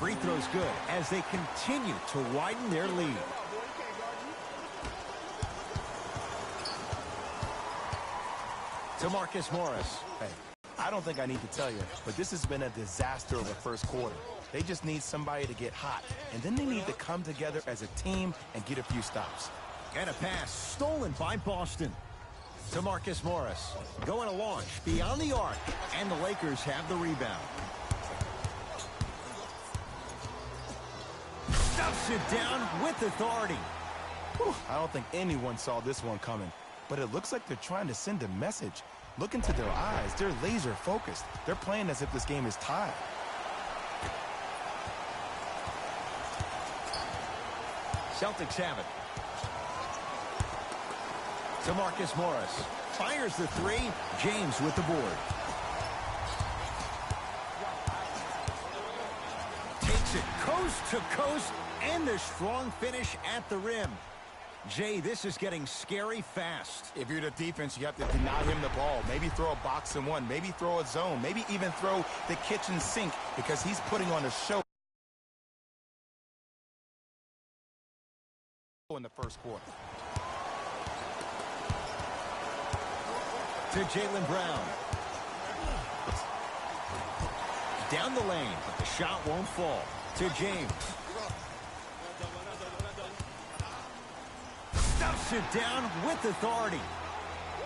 free throw's good as they continue to widen their lead. To Marcus Morris. Hey, I don't think I need to tell you, but this has been a disaster of a first quarter. They just need somebody to get hot, and then they need to come together as a team and get a few stops. And a pass stolen by Boston. To Marcus Morris. Going to launch beyond the arc, and the Lakers have the rebound. Stuffs it down with authority. Whew, I don't think anyone saw this one coming, but it looks like they're trying to send a message. Look into their eyes. They're laser focused. They're playing as if this game is tied. Celtics have it. To Marcus Morris. Fires the three. James with the board. Takes it coast to coast, and the strong finish at the rim. Jay, this is getting scary fast. If you're the defense, you have to deny him the ball. Maybe throw a box and one. Maybe throw a zone. Maybe even throw the kitchen sink because he's putting on a show in the first quarter. To Jaylen Brown. Down the lane, but the shot won't fall. To James. Stuffs it down with authority.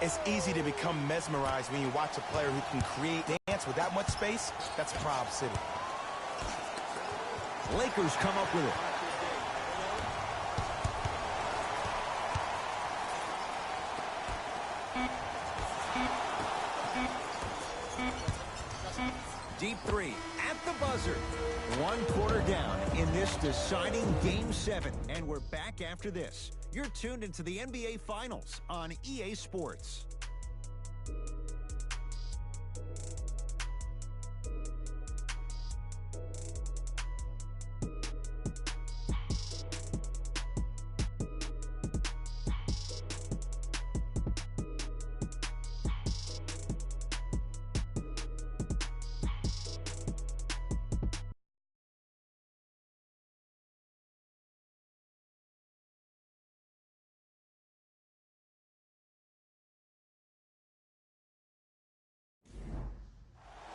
It's easy to become mesmerized when you watch a player who can create dance with that much space. That's Prob City. Lakers come up with it. Deep three at the buzzer. 1 quarter down in this deciding Game 7. And we're back after this. You're tuned into the NBA Finals on EA Sports.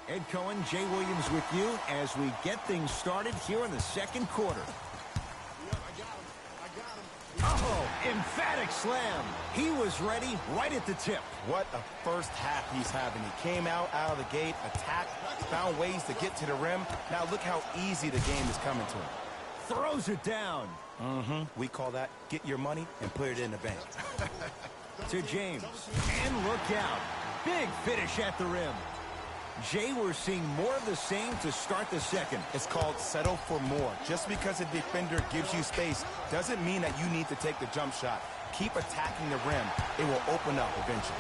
Ed Cohen, Jay Williams with you as we get things started here in the second quarter. Oh, emphatic slam. He was ready right at the tip. What a first half he's having. He came out of the gate, attacked, found ways to get to the rim. Now look how easy the game is coming to him. Throws it down. We call that get your money and put it in the bank. To James. And look out. Big finish at the rim. Jay, we're seeing more of the same to start the second. It's called settle for more. Just because a defender gives you space doesn't mean that you need to take the jump shot. Keep attacking the rim. It will open up eventually.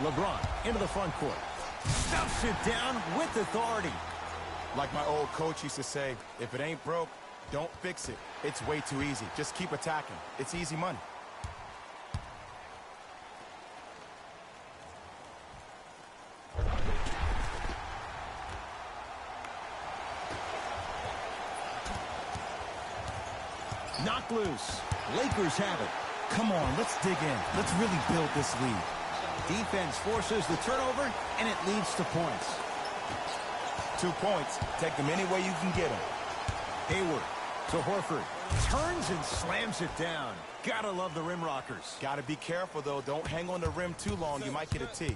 LeBron into the front court. Stuffs it down with authority. Like my old coach used to say, if it ain't broke, don't fix it. It's way too easy. Just keep attacking. It's easy money. Knocked loose. Lakers have it. Come on, let's dig in. Let's really build this lead. Defense forces the turnover, and it leads to points. 2 points. Take them any way you can get them. Hayward to Horford. Turns and slams it down. Gotta love the rim rockers. Gotta be careful, though. Don't hang on the rim too long. You might get a tee.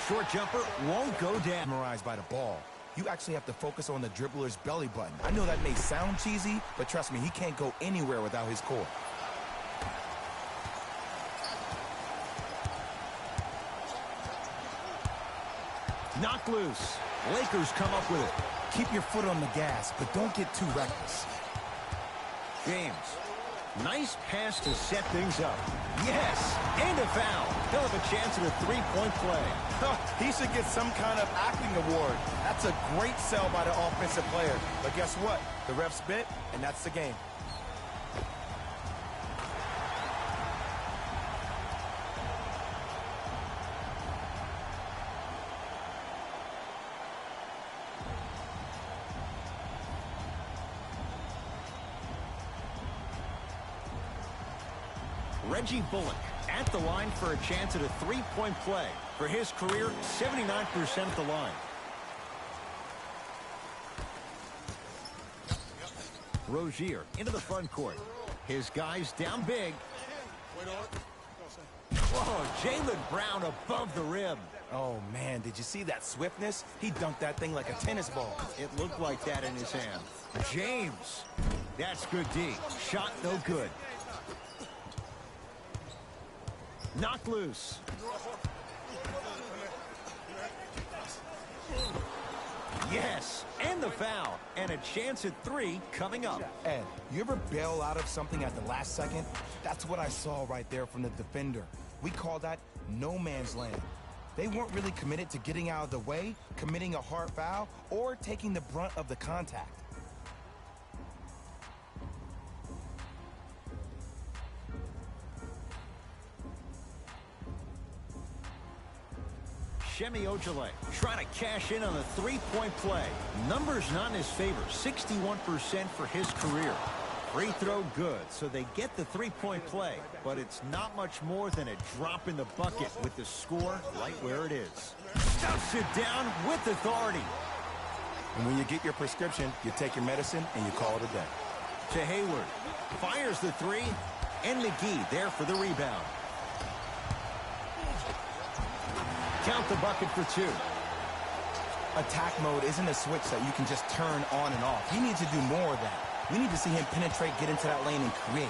Short jumper won't go down. Mesmerized by the ball. You actually have to focus on the dribbler's belly button. I know that may sound cheesy, but trust me, he can't go anywhere without his core. Knocked loose. Lakers come up with it. Keep your foot on the gas, but don't get too reckless. James. Nice pass to set things up. Yes, and a foul. He'll have a chance at a three-point play. He should get some kind of acting award. That's a great sell by the offensive player. But guess what? The ref spit, and that's the game. Reggie Bullock at the line for a chance at a three-point play. For his career, 79% at the line. Rozier into the front court. His guys down big. Whoa, Jaylen Brown above the rim. Oh, man, did you see that swiftness? He dunked that thing like a tennis ball. It looked like that in his hand. James. That's good D. Shot no good. Knocked loose. Yes, and the foul. And a chance at three coming up. Ed, you ever bail out of something at the last second? That's what I saw right there from the defender. We call that no man's land. They weren't really committed to getting out of the way, committing a hard foul, or taking the brunt of the contact. Shemi Ojale trying to cash in on the three-point play. Numbers not in his favor, 61% for his career. Free throw good, so they get the three-point play, but it's not much more than a drop in the bucket with the score right where it is. Stuffs it down with authority. And when you get your prescription, you take your medicine and you call it a day. To Hayward, fires the three, and McGee there for the rebound. Count the bucket for two. Attack mode isn't a switch that you can just turn on and off. He needs to do more of that. We need to see him penetrate, get into that lane, and create.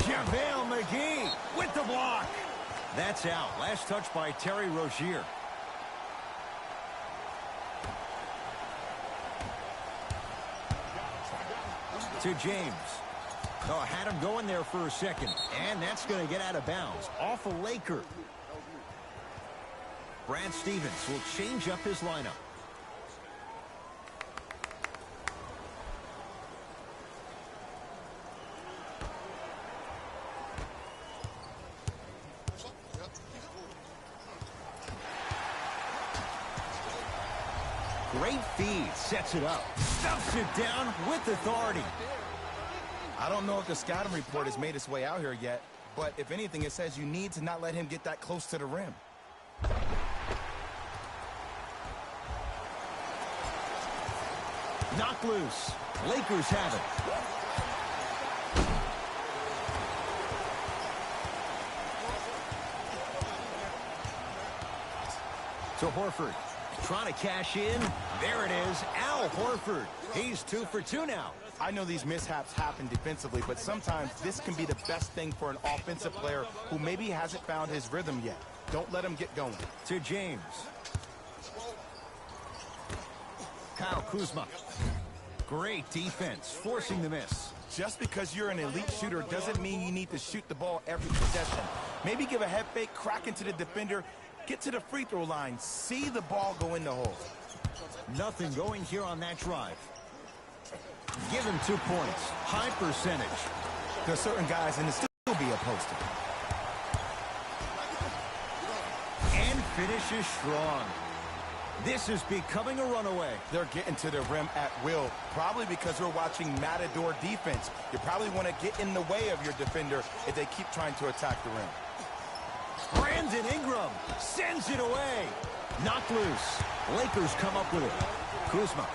JaVale McGee with the block. That's out. Last touch by Terry Rozier. To James. Oh, had him going there for a second. And that's going to get out of bounds. Off a Laker. Brad Stevens will change up his lineup. Great feed, sets it up. Stuffs it down with authority. I don't know if the scouting report has made its way out here yet, but if anything, it says you need to not let him get that close to the rim. Knocked loose. Lakers have it. To Horford. Trying to cash in. There it is. Al Horford. He's 2 for 2 now. I know these mishaps happen defensively, but sometimes this can be the best thing for an offensive player who maybe hasn't found his rhythm yet. Don't let him get going. To James. Kyle Kuzma. Great defense, forcing the miss. Just because you're an elite shooter doesn't mean you need to shoot the ball every possession. Maybe give a head fake, crack into the defender, get to the free throw line, see the ball go in the hole. Nothing going here on that drive. Give him 2 points. High percentage. There's certain guys in the still be a poster. And finishes strong. This is becoming a runaway. They're getting to the rim at will, probably because we're watching Matador defense. You probably want to get in the way of your defender if they keep trying to attack the rim. Brandon Ingram sends it away. Knocked loose. Lakers come up with it. Kuzma.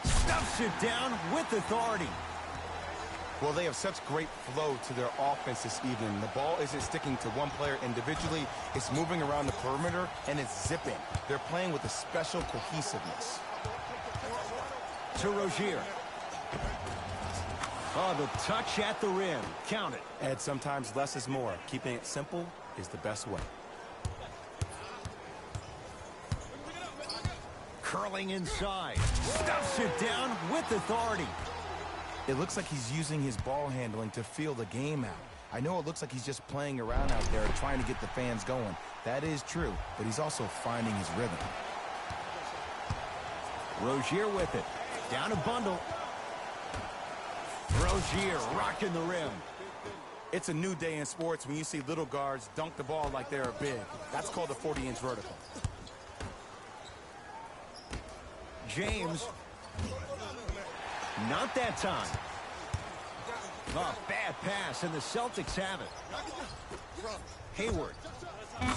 Stuffs it down with authority. Well, they have such great flow to their offense this evening. The ball isn't sticking to one player individually. It's moving around the perimeter, and it's zipping. They're playing with a special cohesiveness. To Rozier. Oh, the touch at the rim. Count it. Ed, sometimes less is more. Keeping it simple is the best way. Curling inside. Stuffs it down with authority. It looks like he's using his ball handling to feel the game out. I know it looks like he's just playing around out there trying to get the fans going. That is true, but he's also finding his rhythm. Rozier with it. Down a bundle. Rozier rocking the rim. It's a new day in sports when you see little guards dunk the ball like they're big. That's called a 40-inch vertical. James. Not that time. Oh, bad pass, and the Celtics have it. Hayward.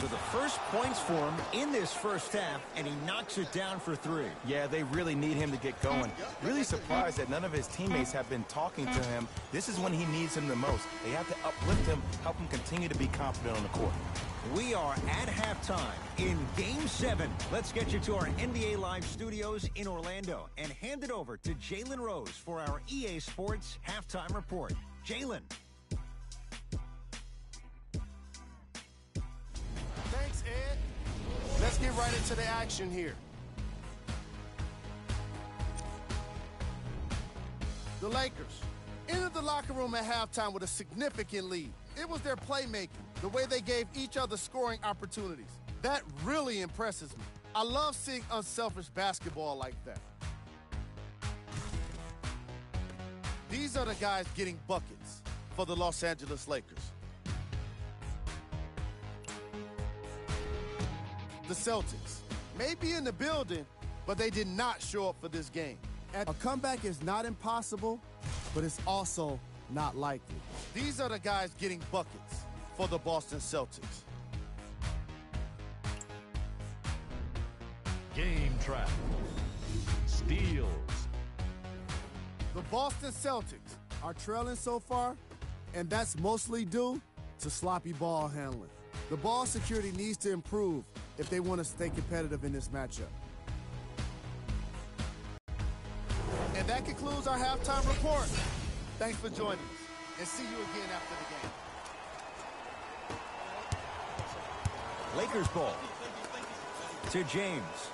So the first points for him in this first half, and he knocks it down for 3. Yeah, they really need him to get going. Really surprised that none of his teammates have been talking to him. This is when he needs him the most. They have to uplift him, help him continue to be confident on the court. We are at halftime in Game 7. Let's get you to our NBA Live studios in Orlando and hand it over to Jalen Rose for our EA Sports Halftime Report. Jalen. Thanks, Ed. Let's get right into the action here. The Lakers entered the locker room at halftime with a significant lead. It was their playmaking, the way they gave each other scoring opportunities. That really impresses me. I love seeing unselfish basketball like that. These are the guys getting buckets for the Los Angeles Lakers. The Celtics may be in the building, but they did not show up for this game. A comeback is not impossible, but it's also not likely. These are the guys getting buckets for the Boston Celtics. Game trap. Steals. The Boston Celtics are trailing so far, and that's mostly due to sloppy ball handling. The ball security needs to improve if they want to stay competitive in this matchup. And that concludes our halftime report. Thanks for joining us, and see you again after the game. Lakers ball. To James.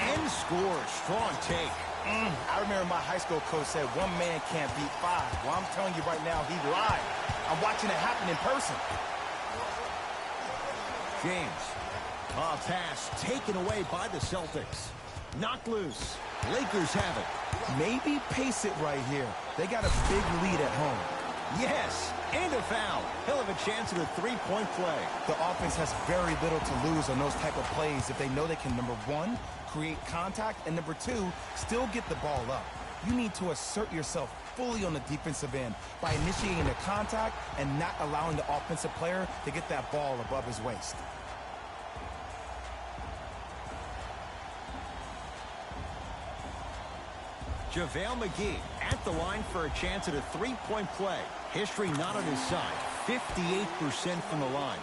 And scores. Strong take. I remember my high school coach said one man can't beat 5. Well, I'm telling you right now, he lied. I'm watching it happen in person. James. A pass taken away by the Celtics. Knocked loose. Lakers have it. Maybe pace it right here. They got a big lead at home. Yes, and a foul. He'll have a chance at a 3-point play. The offense has very little to lose on those type of plays if they know they can, number 1, create contact, and number 2, still get the ball up. You need to assert yourself fully on the defensive end by initiating the contact and not allowing the offensive player to get that ball above his waist. JaVale McGee at the line for a chance at a 3-point play. History not on his side. 58% from the line.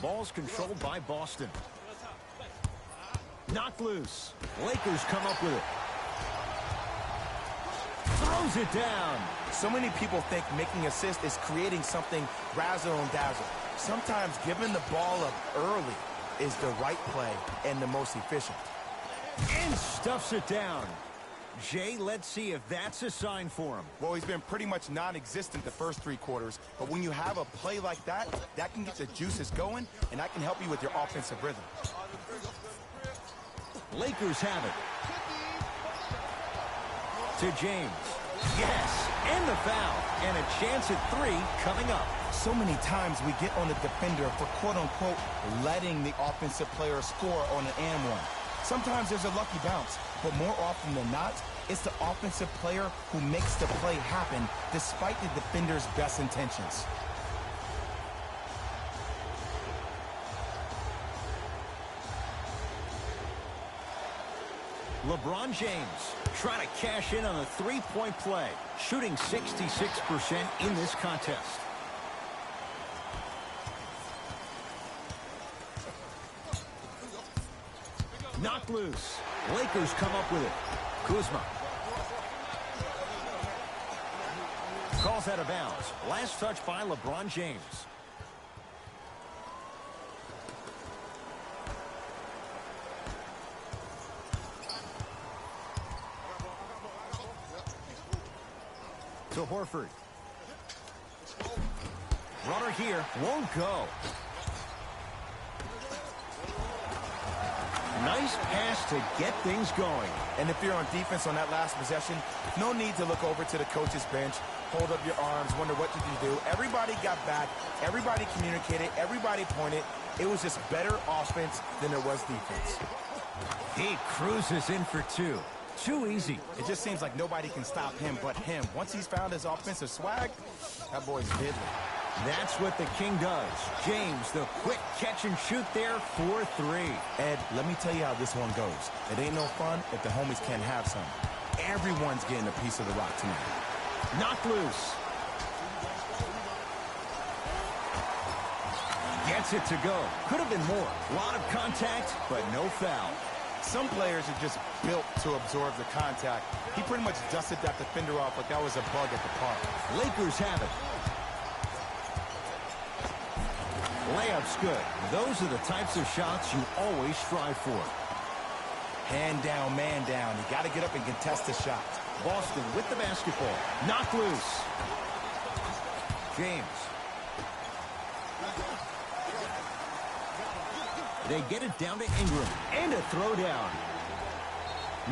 Ball's controlled by Boston. Knocked loose. Lakers come up with it. Throws it down. So many people think making assists is creating something razzle and dazzle. Sometimes giving the ball up early is the right play and the most efficient. And stuffs it down. Jay, let's see if that's a sign for him. Well, he's been pretty much non-existent the first 3 quarters, but when you have a play like that, that can get the juices going, and that can help you with your offensive rhythm. Lakers have it. To James. Yes, and the foul. And a chance at 3 coming up. So many times we get on the defender for quote-unquote letting the offensive player score on an and one. Sometimes there's a lucky bounce, but more often than not, it's the offensive player who makes the play happen despite the defender's best intentions. LeBron James trying to cash in on a 3-point play, shooting 66% in this contest. Knocked loose. Lakers come up with it. Kuzma. Calls out of bounds. Last touch by LeBron James. To Horford. Runner here. Won't go. Nice pass to get things going. And if you're on defense on that last possession, no need to look over to the coach's bench, hold up your arms, wonder what did you do. Everybody got back. Everybody communicated. Everybody pointed. It was just better offense than it was defense. He cruises in for two. Too easy. It just seems like nobody can stop him but him. Once he's found his offensive swag, that boy's deadly. That's what the King does. James, the quick catch and shoot there for three. Ed, let me tell you how this one goes. It ain't no fun if the homies can't have some. Everyone's getting a piece of the rock tonight. Knocked loose. Gets it to go. Could have been more. A lot of contact, but no foul. Some players are just built to absorb the contact. He pretty much dusted that defender off like that was a bug at the park. Lakers have it. Layup's good. Those are the types of shots you always strive for. Hand down, man down. You got to get up and contest the shot. Boston with the basketball. Knocked loose. James. They get it down to Ingram. And a throwdown.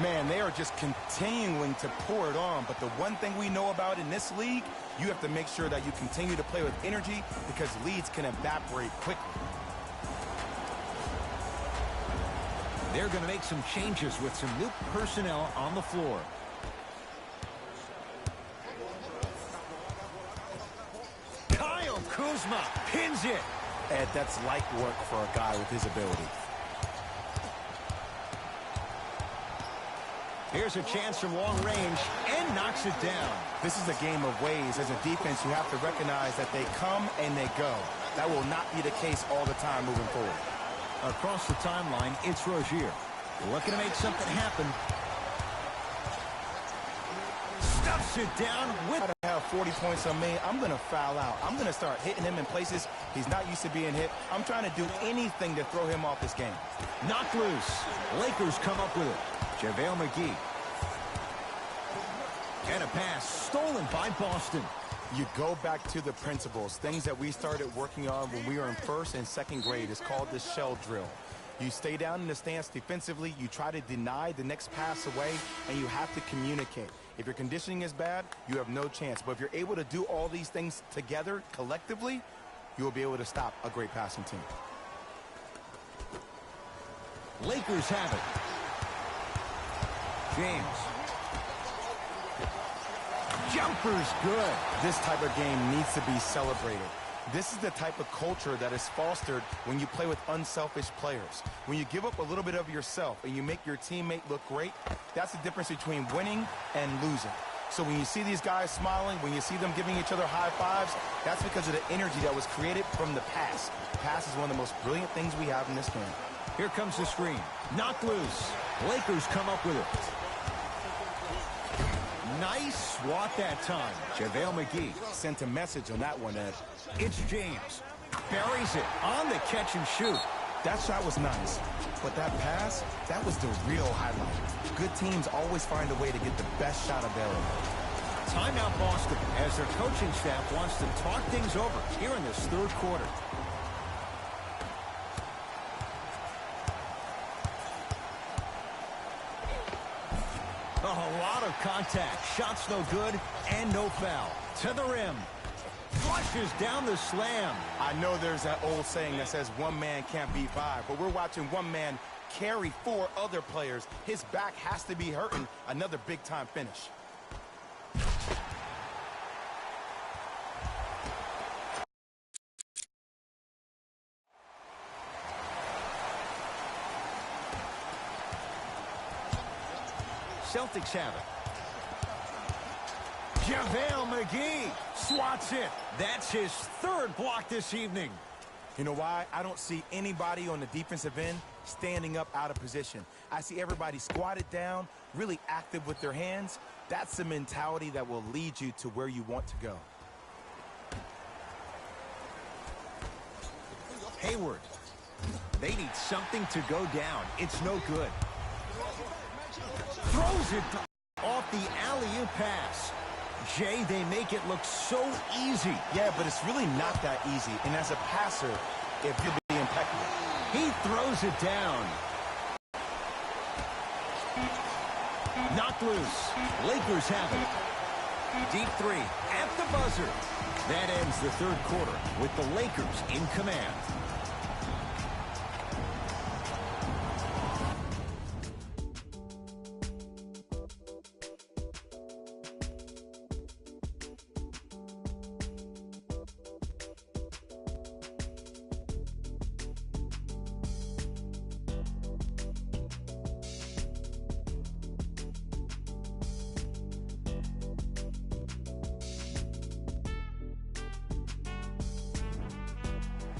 Man, they are just continuing to pour it on. But the one thing we know about in this league, you have to make sure that you continue to play with energy because leads can evaporate quickly. They're going to make some changes with some new personnel on the floor. Kyle Kuzma pins it. Ed, that's light work for a guy with his ability. Here's a chance from long range and knocks it down. This is a game of ways. As a defense, you have to recognize that they come and they go. That will not be the case all the time moving forward. Across the timeline, it's Rozier. Looking to make something happen. Stuffs it down with... I have 40 points on me. I'm going to foul out. I'm going to start hitting him in places he's not used to being hit. I'm trying to do anything to throw him off this game. Knocked loose. Lakers come up with it. JaVale McGee. And a pass stolen by Boston. You go back to the principles, things that we started working on when we were in first and second grade. It's called the shell drill. You stay down in the stance defensively, you try to deny the next pass away, and you have to communicate. If your conditioning is bad, you have no chance. But if you're able to do all these things together, collectively, you will be able to stop a great passing team. Lakers have it. James. Jumper's good. This type of game needs to be celebrated. This is the type of culture that is fostered when you play with unselfish players. When you give up a little bit of yourself and you make your teammate look great, that's the difference between winning and losing. So when you see these guys smiling, when you see them giving each other high fives, that's because of the energy that was created from the pass. The pass is one of the most brilliant things we have in this game. Here comes the screen. Knocked loose. Lakers come up with it. Nice swat that time. JaVale McGee sent a message on that one, Ed. It's James. Buries it on the catch and shoot. That shot was nice, but that pass, that was the real highlight. Good teams always find a way to get the best shot available. Timeout Boston as their coaching staff wants to talk things over here in this third quarter. A lot of contact. Shots no good and no foul. To the rim. Flushes down the slam. I know there's that old saying that says one man can't beat five, but we're watching one man carry four other players. His back has to be hurting. Another big-time finish. Celtics have it. JaVale McGee swats it. That's his third block this evening. You know why? I don't see anybody on the defensive end standing up out of position. I see everybody squatted down, really active with their hands. That's the mentality that will lead you to where you want to go. Hayward. They need something to go down. It's no good. Throws it off the alley-oop pass. Jay, they make it look so easy. Yeah, but it's really not that easy. And as a passer, if you'd be impeccable. He throws it down. Knocked loose. Lakers have it. Deep three at the buzzer. That ends the third quarter with the Lakers in command.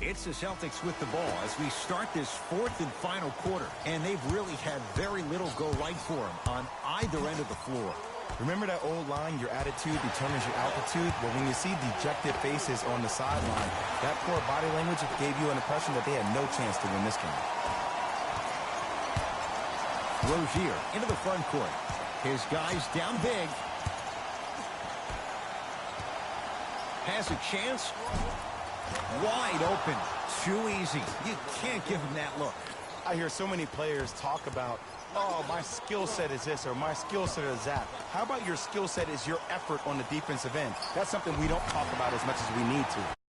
It's the Celtics with the ball as we start this fourth and final quarter. And they've really had very little go right for them on either end of the floor. Remember that old line, your attitude determines your altitude? Well, when you see dejected faces on the sideline, that poor body language gave you an impression that they had no chance to win this game. Rozier into the front court. His guys down big. Has a chance. Wide open. Too easy. You can't give him that look. I hear so many players talk about, oh, my skill set is this or my skill set is that. How about your skill set is your effort on the defensive end? That's something we don't talk about as much as we need to.